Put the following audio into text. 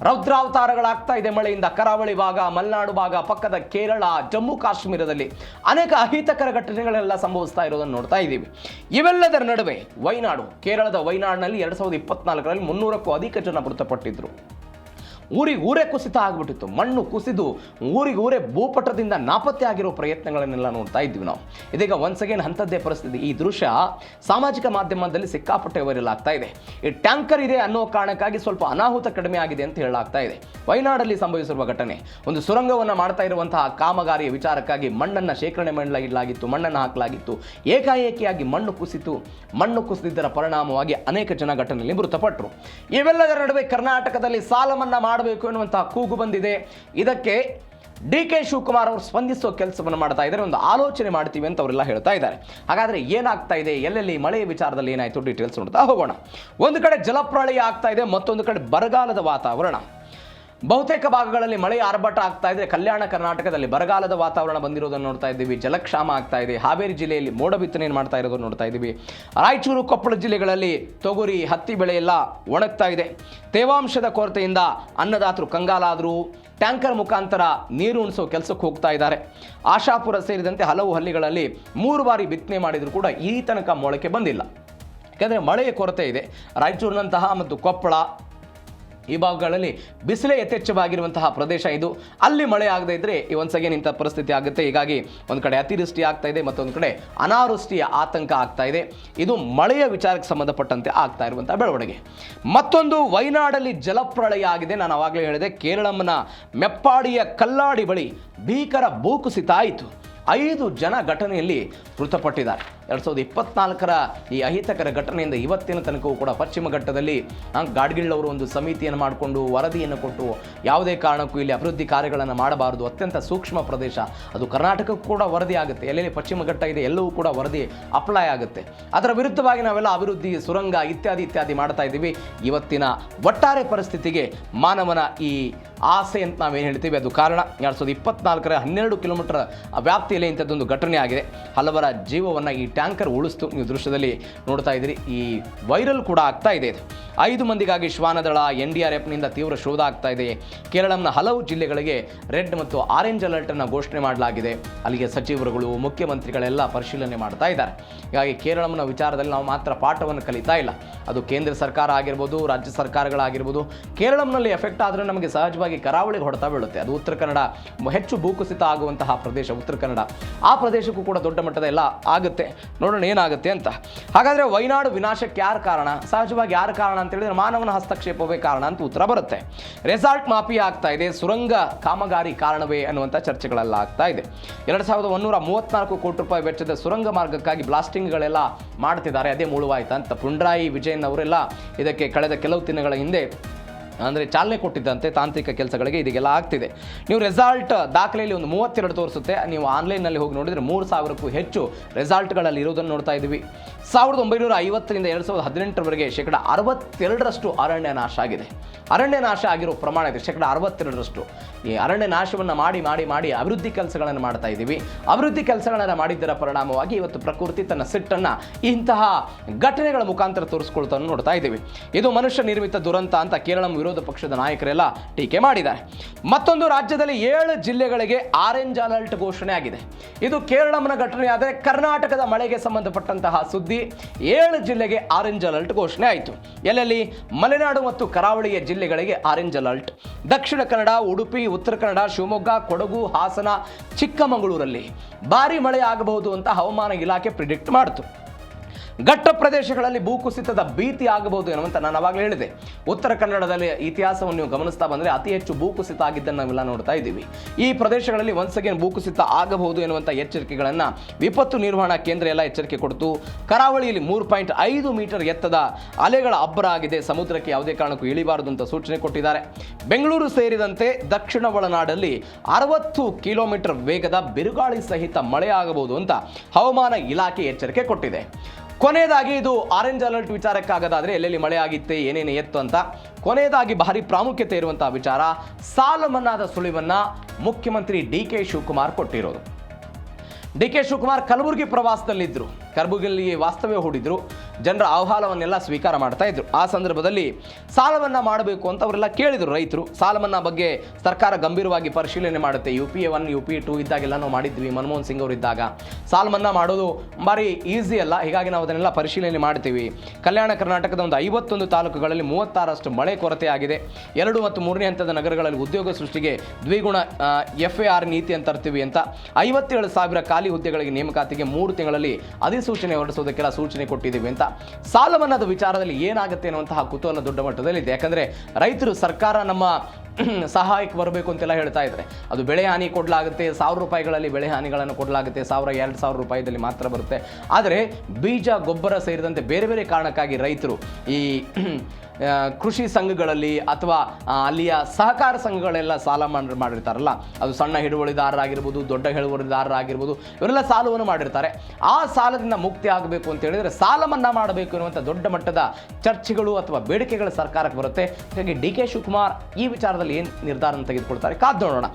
ರೌದ್ರಾವತಾರಗಳಾಗ್ತಾ ಇದೆ ಮಳೆಯಿಂದ. ಕರಾವಳಿ ಭಾಗ, ಮಲೆನಾಡು ಭಾಗ, ಪಕ್ಕದ ಕೇರಳ, ಜಮ್ಮು ಕಾಶ್ಮೀರದಲ್ಲಿ ಅನೇಕ ಅಹಿತಕರ ಘಟನೆಗಳೆಲ್ಲ ಸಂಭವಿಸ್ತಾ ಇರೋದನ್ನು ನೋಡ್ತಾ ಇದ್ದೀವಿ. ಇವೆಲ್ಲದರ ನಡುವೆ ವಯನಾಡು, ಕೇರಳದ ವಯನಾಡಿನಲ್ಲಿ 2024ರಲ್ಲಿ 300ಕ್ಕೂ ಅಧಿಕ ಜನ ಮೃತಪಟ್ಟಿದ್ರು. ಊರೇ ಕುಸಿತ ಆಗಿಬಿಟ್ಟಿತ್ತು. ಮಣ್ಣು ಕುಸಿದು ಊರೇ ಭೂಪಟದಿಂದ ನಾಪತ್ತೆ ಆಗಿರೋ ಪ್ರಯತ್ನಗಳನ್ನೆಲ್ಲ ನೋಡ್ತಾ ಇದ್ವಿ ನಾವು. ಇದೀಗ ಒನ್ಸ್ ಅಗೇನ್ ಅಂಥದ್ದೇ ಪರಿಸ್ಥಿತಿ. ಈ ದೃಶ್ಯ ಸಾಮಾಜಿಕ ಮಾಧ್ಯಮದಲ್ಲಿ ಸಿಕ್ಕಾಪಟ್ಟೆ ವೈರಲ್ ಆಗ್ತಾ ಇದೆ. ಈ ಟ್ಯಾಂಕರ್ ಇದೆ ಅನ್ನೋ ಕಾರಣಕ್ಕಾಗಿ ಸ್ವಲ್ಪ ಅನಾಹುತ ಕಡಿಮೆ ಆಗಿದೆ ಅಂತ ಹೇಳಲಾಗ್ತಾ ಇದೆ. ವಯನಾಡಲ್ಲಿ ಸಂಭವಿಸಿರುವ ಘಟನೆ, ಒಂದು ಸುರಂಗವನ್ನು ಮಾಡ್ತಾ ಇರುವಂತಹ ಕಾಮಗಾರಿಯ ವಿಚಾರಕ್ಕಾಗಿ ಮಣ್ಣನ್ನು ಶೇಖರಣೆ ಮಾಡಲಾಗಿತ್ತು, ಮಣ್ಣನ್ನು ಹಾಕಲಾಗಿತ್ತು. ಏಕಾಏಕಿಯಾಗಿ ಮಣ್ಣು ಕುಸಿದಿದ್ದರ ಪರಿಣಾಮವಾಗಿ ಅನೇಕ ಜನ ಘಟನೆಯಲ್ಲಿ ಮೃತಪಟ್ಟರು. ಇವೆಲ್ಲದರ ನಡುವೆ ಕರ್ನಾಟಕದಲ್ಲಿ ಸಾಲ ಮನ್ನಾ ಮಾಡಬೇಕು ಎನ್ನುವಂತಹ ಕೂಗು ಬಂದಿದೆ. ಇದಕ್ಕೆ ಡಿ.ಕೆ. ಶಿವಕುಮಾರ್ ಅವರು ಸ್ಪಂದಿಸೋ ಕೆಲಸವನ್ನು ಮಾಡ್ತಾ ಇದ್ದಾರೆ. ಒಂದು ಆಲೋಚನೆ ಮಾಡ್ತೀವಿ ಅಂತ ಅವರೆಲ್ಲ ಹೇಳ್ತಾ ಇದ್ದಾರೆ. ಹಾಗಾದ್ರೆ ಏನಾಗ್ತಾ ಇದೆ, ಎಲ್ಲೆಲ್ಲಿ ಮಳೆಯ ವಿಚಾರದಲ್ಲಿ ಏನಾಯಿತು, ಡೀಟೇಲ್ಸ್ ನೋಡ್ತಾ ಹೋಗೋಣ. ಒಂದು ಕಡೆ ಜಲಪ್ರಳಯ ಆಗ್ತಾ ಇದೆ, ಮತ್ತೊಂದು ಕಡೆ ಬರಗಾಲದ ವಾತಾವರಣ. ಬಹುತೇಕ ಭಾಗಗಳಲ್ಲಿ ಮಳೆ ಆರ್ಭಟ ಆಗ್ತಾ ಇದೆ. ಕಲ್ಯಾಣ ಕರ್ನಾಟಕದಲ್ಲಿ ಬರಗಾಲದ ವಾತಾವರಣ ಬಂದಿರೋದನ್ನು ನೋಡ್ತಾ ಇದ್ದೀವಿ. ಜಲಕ್ಷಾಮ ಆಗ್ತಾ ಇದೆ. ಹಾವೇರಿ ಜಿಲ್ಲೆಯಲ್ಲಿ ಮೋಡ ಬಿತ್ತನೆಯನ್ನು ಮಾಡ್ತಾ ಇರೋದನ್ನು ನೋಡ್ತಾ ಇದ್ದೀವಿ. ರಾಯಚೂರು, ಕೊಪ್ಪಳ ಜಿಲ್ಲೆಗಳಲ್ಲಿ ತೊಗರಿ, ಹತ್ತಿ ಬೆಳೆ ಎಲ್ಲ ಒಣಗ್ತಾ ಇದೆ. ತೇವಾಂಶದ ಕೊರತೆಯಿಂದ ಅನ್ನದಾತರು ಕಂಗಾಲಾದರು. ಟ್ಯಾಂಕರ್ ಮುಖಾಂತರ ನೀರು ಉಣಿಸೋ ಕೆಲಸಕ್ಕೆ ಹೋಗ್ತಾ ಇದ್ದಾರೆ. ಆಶಾಪುರ ಸೇರಿದಂತೆ ಹಲವು ಹಳ್ಳಿಗಳಲ್ಲಿ 3 ಬಾರಿ ಬಿತ್ತನೆ ಮಾಡಿದರೂ ಕೂಡ ಈ ತನಕ ಮೊಳಕೆ ಬಂದಿಲ್ಲ. ಯಾಕೆಂದರೆ ಮಳೆಯ ಕೊರತೆ ಇದೆ. ರಾಯಚೂರಿನಂತಹ ಮತ್ತು ಕೊಪ್ಪಳ ಈ ಭಾಗಗಳಲ್ಲಿ ಬಿಸಿಲೇ ಯಥೇಚ್ಛವಾಗಿರುವಂತಹ ಪ್ರದೇಶ ಇದು. ಅಲ್ಲಿ ಮಳೆ ಆಗದೇ ಇದ್ದರೆ ಒನ್ಸ್ ಅಗೇನ್ ಇಂಥ ಪರಿಸ್ಥಿತಿ ಆಗುತ್ತೆ. ಹೀಗಾಗಿ ಒಂದು ಕಡೆ ಅತಿವೃಷ್ಟಿ ಆಗ್ತಾ ಇದೆ, ಮತ್ತೊಂದು ಕಡೆ ಅನಾವೃಷ್ಟಿಯ ಆತಂಕ ಆಗ್ತಾ ಇದೆ. ಇದು ಮಳೆಯ ವಿಚಾರಕ್ಕೆ ಸಂಬಂಧಪಟ್ಟಂತೆ ಆಗ್ತಾ ಇರುವಂತಹ ಬೆಳವಣಿಗೆ. ಮತ್ತೊಂದು, ವಯನಾಡಲ್ಲಿ ಜಲಪ್ರಳಯ ಆಗಿದೆ. ನಾನು ಆವಾಗಲೇ ಹೇಳಿದೆ, ಕೇರಳಂನ ಮೆಪ್ಪಾಡಿಯ ಕಲ್ಲಾಡಿ ಬಳಿ ಭೀಕರ ಭೂಕುಸಿತ ಆಯಿತು. 5 ಜನ ಘಟನೆಯಲ್ಲಿ ಮೃತಪಟ್ಟಿದ್ದಾರೆ. 2024ರ ಈ ಅಹಿತಕರ ಘಟನೆಯಿಂದ ಇವತ್ತಿನ ತನಕವೂ ಕೂಡ ಪಶ್ಚಿಮ ಘಟ್ಟದಲ್ಲಿ ಗಾಡ್ಗಿಳ್ ಒಂದು ಸಮಿತಿಯನ್ನು ಮಾಡಿಕೊಂಡು ವರದಿಯನ್ನು ಕೊಟ್ಟು ಯಾವುದೇ ಕಾರಣಕ್ಕೂ ಇಲ್ಲಿ ಅಭಿವೃದ್ಧಿ ಕಾರ್ಯಗಳನ್ನು ಮಾಡಬಾರದು, ಅತ್ಯಂತ ಸೂಕ್ಷ್ಮ ಪ್ರದೇಶ, ಅದು ಕರ್ನಾಟಕಕ್ಕೂ ಕೂಡ ವರದಿ ಆಗುತ್ತೆ, ಎಲ್ಲೆಲ್ಲಿ ಪಶ್ಚಿಮ ಘಟ್ಟ ಇದೆ ಎಲ್ಲವೂ ಕೂಡ ವರದಿ ಅಪ್ಲೈ ಆಗುತ್ತೆ. ಅದರ ವಿರುದ್ಧವಾಗಿ ನಾವೆಲ್ಲ ಅಭಿವೃದ್ಧಿ, ಸುರಂಗ ಇತ್ಯಾದಿ ಮಾಡ್ತಾ ಇದ್ದೀವಿ. ಇವತ್ತಿನ ಒಟ್ಟಾರೆ ಪರಿಸ್ಥಿತಿಗೆ ಮಾನವನ ಈ ಆಸೆ ಅಂತ ನಾವೇನು ಹೇಳ್ತೀವಿ ಅದು ಕಾರಣ. 2024ರ 12 ಕಿಲೋಮೀಟರ್ ವ್ಯಾಪ್ತಿಯಲ್ಲಿ ಇಂಥದ್ದೊಂದು ಘಟನೆ ಆಗಿದೆ. ಹಲವರ ಜೀವವನ್ನು ಈ ಟ್ಯಾಂಕರ್ ಉಳಿಸ್ತು. ನೀವು ದೃಶ್ಯದಲ್ಲಿ ನೋಡ್ತಾ ಇದ್ದೀರಿ. ಈ ವೈರಲ್ ಕೂಡ ಆಗ್ತಾ ಇದೆ. ಇದು 5 ಮಂದಿಗಾಗಿ ಶ್ವಾನದಳ, NDRFನಿಂದ ತೀವ್ರ ಶೋಧ ಆಗ್ತಾ ಇದೆ. ಕೇರಳಂನ ಹಲವು ಜಿಲ್ಲೆಗಳಿಗೆ ರೆಡ್ ಮತ್ತು ಆರೆಂಜ್ ಅಲರ್ಟನ್ನು ಘೋಷಣೆ ಮಾಡಲಾಗಿದೆ. ಅಲ್ಲಿಗೆ ಸಚಿವರುಗಳು, ಮುಖ್ಯಮಂತ್ರಿಗಳೆಲ್ಲ ಪರಿಶೀಲನೆ ಮಾಡ್ತಾ ಇದ್ದಾರೆ. ಹೀಗಾಗಿ ಕೇರಳಂನ ವಿಚಾರದಲ್ಲಿ ನಾವು ಮಾತ್ರ ಪಾಠವನ್ನು ಕಲಿತಾ ಇಲ್ಲ. ಅದು ಕೇಂದ್ರ ಸರ್ಕಾರ ಆಗಿರ್ಬೋದು, ರಾಜ್ಯ ಸರ್ಕಾರಗಳಾಗಿರ್ಬೋದು. ಕೇರಳಂನಲ್ಲಿ ಎಫೆಕ್ಟ್ ಆದರೆ ನಮಗೆ ಸಹಜವಾಗಿ ಕರಾವಳಿಗೆ ಹೊಡೆತ ಬೀಳುತ್ತೆ. ಅದು ಉತ್ತರ ಕನ್ನಡ ಹೆಚ್ಚು ಭೂಕುಸಿತ ಆಗುವಂತಹ ಪ್ರದೇಶ. ಉತ್ತರ ಕನ್ನಡ ಆ ಪ್ರದೇಶಕ್ಕೂ ಕೂಡ ದೊಡ್ಡ ಮಟ್ಟದ ಎಲ್ಲ ಆಗುತ್ತೆ. ನೋಡೋಣ ಏನಾಗುತ್ತೆ ಅಂತ. ಹಾಗಾದರೆ ವಯನಾಡು ವಿನಾಶಕ್ಕೆ ಯಾರು ಕಾರಣ? ಸಹಜವಾಗಿ ಯಾರು ಕಾರಣ ಅಂತ ಹೇಳಿದ್ರೆ ಮಾನವನ ಹಸ್ತಕ್ಷೇಪವೇ ಕಾರಣ ಅಂತ ಉತ್ತರ ಬರುತ್ತೆ. ರೆಸಾರ್ಟ್ ಮಾಫಿಯಾ ಆಗ್ತಾ ಇದೆ, ಸುರಂಗ ಕಾಮಗಾರಿ ಕಾರಣವೇ ಅನ್ನುವಂಥ ಚರ್ಚೆಗಳೆಲ್ಲ ಆಗ್ತಾ ಇದೆ. 2134 ಕೋಟಿ ರೂಪಾಯಿ ವೆಚ್ಚದ ಸುರಂಗ ಮಾರ್ಗಕ್ಕಾಗಿ ಬ್ಲಾಸ್ಟಿಂಗ್ಗಳೆಲ್ಲ ಮಾಡ್ತಿದ್ದಾರೆ. ಅದೇ ಮುಳುವಾಯ್ತಾ ಅಂತ ಪಿಣರಾಯಿ ವಿಜಯನ್ ಅವರೆಲ್ಲ ಇದಕ್ಕೆ ಕಳೆದ ಕೆಲವು ದಿನಗಳ ಹಿಂದೆ ಚಾಲನೆ ಕೊಟ್ಟಿದ್ದಂತೆ ತಾಂತ್ರಿಕ ಕೆಲಸಗಳಿಗೆ ಇದೆಲ್ಲ ಆಗ್ತಿದೆ. ನೀವು ರೆಸಾಲ್ಟ್ ದಾಖಲೆಯಲ್ಲಿ ಒಂದು 32 ತೋರಿಸುತ್ತೆ. ನೀವು ಆನ್ಲೈನ್ನಲ್ಲಿ ಹೋಗಿ ನೋಡಿದರೆ 3000ಕ್ಕೂ ಹೆಚ್ಚು ರೆಸಾಲ್ಟ್ಗಳಲ್ಲಿ ಇರೋದನ್ನು ನೋಡ್ತಾ ಇದ್ದೀವಿ. 1950ರಿಂದ 2018ರವರೆಗೆ 62% ಅರಣ್ಯ ನಾಶ ಆಗಿದೆ. ಅರಣ್ಯ ನಾಶ ಆಗಿರೋ ಪ್ರಮಾಣ ಇದೆ 62%. ಈ ಅರಣ್ಯ ನಾಶವನ್ನು ಮಾಡಿ ಅಭಿವೃದ್ಧಿ ಕೆಲಸಗಳನ್ನು ಮಾಡ್ತಾ ಇದ್ದೀವಿ. ಅಭಿವೃದ್ಧಿ ಕೆಲಸಗಳನ್ನು ಮಾಡಿದ್ದರ ಪರಿಣಾಮವಾಗಿ ಇವತ್ತು ಪ್ರಕೃತಿ ತನ್ನ ಸಿಟ್ಟನ್ನು ಇಂತಹ ಘಟನೆಗಳ ಮುಖಾಂತರ ತೋರಿಸ್ಕೊಳ್ತಾ ನೋಡ್ತಾ ಇದ್ದೀವಿ. ಇದು ಮನುಷ್ಯ ನಿರ್ಮಿತ ದುರಂತ ಅಂತ ಕೇರಳ ವಿರೋಧ ಪಕ್ಷದ ನಾಯಕರೆಲ್ಲ ಟೀಕೆ ಮಾಡಿದ್ದಾರೆ. ಮತ್ತೊಂದು, ರಾಜ್ಯದಲ್ಲಿ 7 ಜಿಲ್ಲೆಗಳಿಗೆ ಆರೆಂಜ್ ಅಲರ್ಟ್ ಘೋಷಣೆ ಆಗಿದೆ. ಇದು ಕೇರಳಂನ ಘಟನೆ ಆದರೆ ಕರ್ನಾಟಕದ ಮಳೆಗೆ ಸಂಬಂಧಪಟ್ಟಂತಹ ಸುದ್ದಿ. 7 ಜಿಲ್ಲೆಗೆ ಆರೆಂಜ್ ಅಲರ್ಟ್ ಘೋಷಣೆ ಆಯಿತು. ಎಲ್ಲೆಲ್ಲಿ? ಮಲೆನಾಡು ಮತ್ತು ಕರಾವಳಿಯ ಜಿಲ್ಲೆಗಳಿಗೆ ಆರೆಂಜ್ ಅಲರ್ಟ್. ದಕ್ಷಿಣ ಕನ್ನಡ, ಉಡುಪಿ, ಉತ್ತರ ಕನ್ನಡ, ಶಿವಮೊಗ್ಗ, ಕೊಡಗು, ಹಾಸನ, ಚಿಕ್ಕಮಗಳೂರಲ್ಲಿ ಭಾರಿ ಮಳೆ ಆಗಬಹುದು ಅಂತ ಹವಾಮಾನ ಇಲಾಖೆ ಪ್ರಿಡಿಕ್ಟ್ ಮಾಡಿತು. ಘಟ್ಟ ಪ್ರದೇಶಗಳಲ್ಲಿ ಭೂಕುಸಿತದ ಭೀತಿ ಆಗಬಹುದು ಎನ್ನುವಂತ ನಾನು ಅವಾಗಲೇ ಹೇಳಿದೆ. ಉತ್ತರ ಕನ್ನಡದಲ್ಲಿ ಇತಿಹಾಸವನ್ನು ನೀವು ಗಮನಿಸ್ತಾ ಬಂದರೆ ಅತಿ ಹೆಚ್ಚು ಭೂಕುಸಿತ ಆಗಿದ್ದನ್ನು ನಾವೆಲ್ಲ ನೋಡ್ತಾ ಇದ್ದೀವಿ. ಈ ಪ್ರದೇಶಗಳಲ್ಲಿ ಒನ್ಸ್ ಅಗೇನ್ ಭೂಕುಸಿತ ಆಗಬಹುದು ಎನ್ನುವಂಥ ಎಚ್ಚರಿಕೆಗಳನ್ನು ವಿಪತ್ತು ನಿರ್ವಹಣಾ ಕೇಂದ್ರ ಎಲ್ಲ ಎಚ್ಚರಿಕೆ ಕೊಡ್ತು. ಕರಾವಳಿಯಲ್ಲಿ 3.5 ಮೀಟರ್ ಎತ್ತದ ಅಲೆಗಳ ಅಬ್ಬರ ಆಗಿದೆ. ಸಮುದ್ರಕ್ಕೆ ಯಾವುದೇ ಕಾರಣಕ್ಕೂ ಇಳಿಬಾರದು ಅಂತ ಸೂಚನೆ ಕೊಟ್ಟಿದ್ದಾರೆ. ಬೆಂಗಳೂರು ಸೇರಿದಂತೆ ದಕ್ಷಿಣ ಒಳನಾಡಲ್ಲಿ 60 ಕಿಲೋಮೀಟರ್ ವೇಗದ ಬಿರುಗಾಳಿ ಸಹಿತ ಮಳೆ ಆಗಬಹುದು ಅಂತ ಹವಾಮಾನ ಇಲಾಖೆ ಎಚ್ಚರಿಕೆ ಕೊಟ್ಟಿದೆ. ಕೊನೆಯದಾಗಿ, ಇದು ಆರೆಂಜ್ ಅಲರ್ಟ್ ವಿಚಾರಕ್ಕಾಗದಾದರೆ ಎಲ್ಲೆಲ್ಲಿ ಮಳೆ ಆಗಿತ್ತೆ, ಏನೇನು ಎತ್ತು ಅಂತ. ಕೊನೆಯದಾಗಿ ಭಾರಿ ಪ್ರಾಮುಖ್ಯತೆ ಇರುವಂತಹ ವಿಚಾರ, ಸಾಲ ಮನ್ನಾದ ಸುಳಿವನ್ನ ಮುಖ್ಯಮಂತ್ರಿ ಡಿ.ಕೆ. ಶಿವಕುಮಾರ್ ಕೊಟ್ಟಿರೋದು. ಡಿ.ಕೆ. ಶಿವಕುಮಾರ್ ಕಲಬುರಗಿ ಪ್ರವಾಸದಲ್ಲಿದ್ದರು. ಕಲಬುರಗಿಯಲ್ಲಿ ವಾಸ್ತವ್ಯ ಹೂಡಿದ್ರು. ಜನರ ಆಹ್ವಾನವನ್ನೆಲ್ಲ ಸ್ವೀಕಾರ ಮಾಡ್ತಾ ಇದ್ರು. ಆ ಸಂದರ್ಭದಲ್ಲಿ ಸಾಲ ಮನ್ನಾ ಮಾಡಬೇಕು ಅಂತ ಅವರೆಲ್ಲ ಕೇಳಿದರು ರೈತರು. ಸಾಲ ಮನ್ನಾ ಬಗ್ಗೆ ಸರ್ಕಾರ ಗಂಭೀರವಾಗಿ ಪರಿಶೀಲನೆ ಮಾಡುತ್ತೆ. UPA 1 UPA 2 ಇದ್ದಾಗೆಲ್ಲ ನಾವು ಮಾಡಿದ್ವಿ. ಮನಮೋಹನ್ ಸಿಂಗ್ ಅವರು ಇದ್ದಾಗ ಸಾಲ ಮನ್ನಾ ಮಾಡೋದು ಭಾರಿ ಈಸಿ ಅಲ್ಲ, ಹೀಗಾಗಿ ನಾವು ಅದನ್ನೆಲ್ಲ ಪರಿಶೀಲನೆ ಮಾಡ್ತೀವಿ. ಕಲ್ಯಾಣ ಕರ್ನಾಟಕದ ಒಂದು 51 ತಾಲೂಕುಗಳಲ್ಲಿ 36ರಷ್ಟು ಮಳೆ ಕೊರತೆ ಆಗಿದೆ. 2 ಮತ್ತು 3ನೇ ಹಂತದ ನಗರಗಳಲ್ಲಿ ಉದ್ಯೋಗ ಸೃಷ್ಟಿಗೆ ದ್ವಿಗುಣ FAR ನೀತಿ ಅಂತ ತರ್ತೀವಿ ಅಂತ 57,000 ಖಾಲಿ ಹುದ್ದೆಗಳಿಗೆ ನೇಮಕಾತಿಗೆ 3 ತಿಂಗಳಲ್ಲಿ ಅಧಿಸೂಚನೆ ಹೊರಡಿಸೋದಕ್ಕೆಲ್ಲ ಸೂಚನೆ ಕೊಟ್ಟಿದ್ದೀವಿ ಅಂತ. ಸಾಲ ಮನ್ನಾದ ವಿಚಾರದಲ್ಲಿ ಏನಾಗುತ್ತೆ ಅನ್ನುವಂತಹ ಕುತೂಹಲ ದೊಡ್ಡ ಮಟ್ಟದಲ್ಲಿದೆ. ಯಾಕಂದರೆ ರೈತರು ಸರ್ಕಾರ ನಮ್ಮ ಸಹಾಯಕ್ಕೆ ಬರಬೇಕು ಅಂತೆಲ್ಲ ಹೇಳ್ತಾ ಇದ್ದಾರೆ. ಅದು ಬೆಳೆ ಹಾನಿ ಕೊಡಲಾಗುತ್ತೆ, 1,000 ರೂಪಾಯಿಗಳಲ್ಲಿ ಬೆಳೆ ಹಾನಿಗಳನ್ನು ಕೊಡಲಾಗುತ್ತೆ, 1,000-2,000 ರೂಪಾಯಿದಲ್ಲಿ ಮಾತ್ರ ಬರುತ್ತೆ. ಆದರೆ ಬೀಜ ಗೊಬ್ಬರ ಸೇರಿದಂತೆ ಬೇರೆ ಬೇರೆ ಕಾರಣಕ್ಕಾಗಿ ರೈತರು ಈ ಕೃಷಿ ಸಂಘಗಳಲ್ಲಿ ಅಥವಾ ಅಲ್ಲಿಯ ಸಹಕಾರ ಸಂಘಗಳೆಲ್ಲ ಸಾಲ ಮಾಡಿರ್ತಾರಲ್ಲ, ಅದು ಸಣ್ಣ ಹಿಡುವಳಿದಾರರಾಗಿರ್ಬೋದು, ದೊಡ್ಡ ಹಿಡುವಳಿದಾರರಾಗಿರ್ಬೋದು, ಇವರೆಲ್ಲ ಸಾಲವನ್ನು ಮಾಡಿರ್ತಾರೆ. ಆ ಸಾಲದಿಂದ ಮುಕ್ತಿ ಆಗಬೇಕು ಅಂತ ಹೇಳಿದರೆ ಸಾಲ ಮನ್ನಾ ಮಾಡಬೇಕು ಎನ್ನುವಂಥ ದೊಡ್ಡ ಮಟ್ಟದ ಚರ್ಚೆಗಳು ಅಥವಾ ಬೇಡಿಕೆಗಳು ಸರ್ಕಾರಕ್ಕೆ ಬರುತ್ತೆ. ಹಾಗಾಗಿ DK ಶಿವಕುಮಾರ್ ಈ ವಿಚಾರದಲ್ಲಿ ಏನು ನಿರ್ಧಾರ ತೆಗೆದುಕೊಳ್ತಾರೆ ಕಾದು ನೋಡೋಣ.